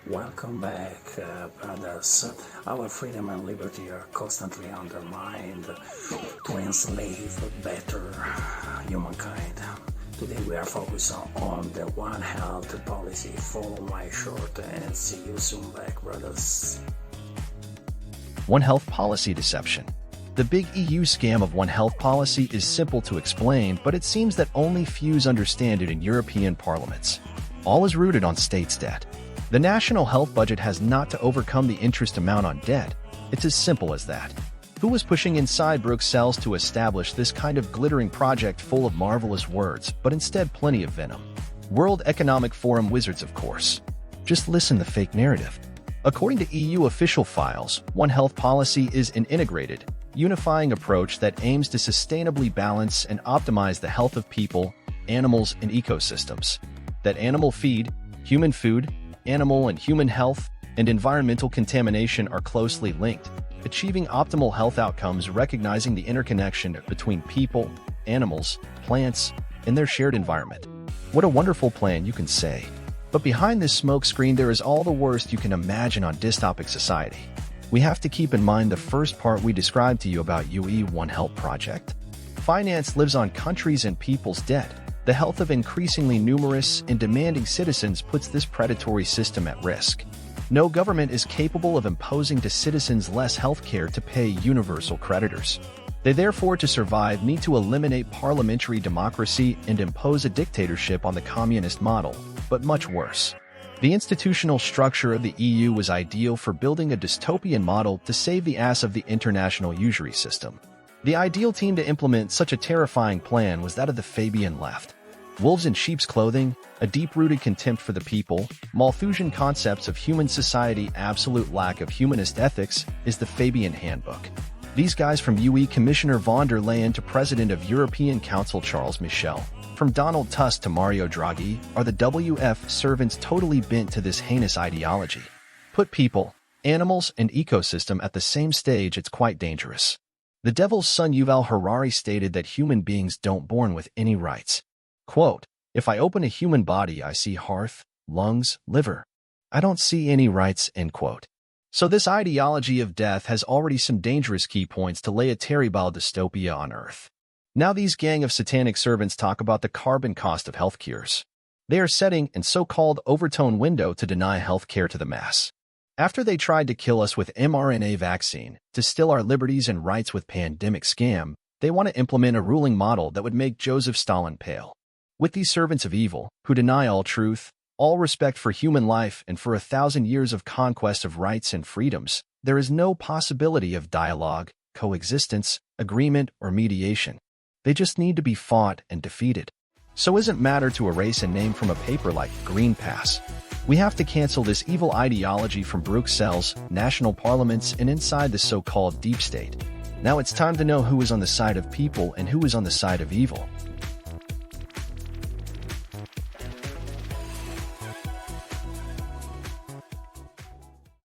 Welcome back, brothers. Our freedom and liberty are constantly undermined to enslave better humankind. Today we are focused on the One Health policy. Follow my short and see you soon back, brothers. One Health policy deception. The big EU scam of One Health policy is simple to explain, but it seems that only few understand it in European parliaments. All is rooted on states' debt. The national health budget has not to overcome the interest amount on debt. It's as simple as that. Who was pushing inside Bruxelles to establish this kind of glittering project full of marvelous words, but instead plenty of venom? World Economic Forum wizards, of course. Just listen to the fake narrative. According to EU official files, One Health policy is an integrated, unifying approach that aims to sustainably balance and optimize the health of people, animals, and ecosystems. That animal feed, human food, animal and human health, and environmental contamination are closely linked, achieving optimal health outcomes recognizing the interconnection between people, animals, plants, and their shared environment. What a wonderful plan, you can say. But behind this smokescreen there is all the worst you can imagine on dystopic society. We have to keep in mind the first part we described to you about UE One Health project. Finance lives on countries and people's debt. The health of increasingly numerous and demanding citizens puts this predatory system at risk. No government is capable of imposing to citizens less health care to pay universal creditors. They therefore, to survive, need to eliminate parliamentary democracy and impose a dictatorship on the communist model, but much worse. The institutional structure of the EU was ideal for building a dystopian model to save the ass of the international usury system. The ideal team to implement such a terrifying plan was that of the Fabian left. Wolves in sheep's clothing, a deep-rooted contempt for the people, Malthusian concepts of human society, absolute lack of humanist ethics is the Fabian handbook. These guys, from UE Commissioner von der Leyen to President of European Council Charles Michel, from Donald Tusk to Mario Draghi, are the WF servants totally bent to this heinous ideology. Put people, animals, and ecosystem at the same stage, it's quite dangerous. The devil's son Yuval Harari stated that human beings don't born with any rights. Quote, "If I open a human body, I see heart, lungs, liver. I don't see any rights," end quote. So this ideology of death has already some dangerous key points to lay a terrible dystopia on Earth. Now these gang of satanic servants talk about the carbon cost of health cures. They are setting an so-called overtone window to deny health care to the mass. After they tried to kill us with mRNA vaccine, to steal our liberties and rights with pandemic scam, they want to implement a ruling model that would make Joseph Stalin pale. With these servants of evil, who deny all truth, all respect for human life, and for 1,000 years of conquest of rights and freedoms, there is no possibility of dialogue, coexistence, agreement, or mediation. They just need to be fought and defeated. So isn't matter to erase a name from a paper like Green Pass. We have to cancel this evil ideology from Bruxelles, national parliaments, and inside the so-called deep state. Now it's time to know who is on the side of people and who is on the side of evil.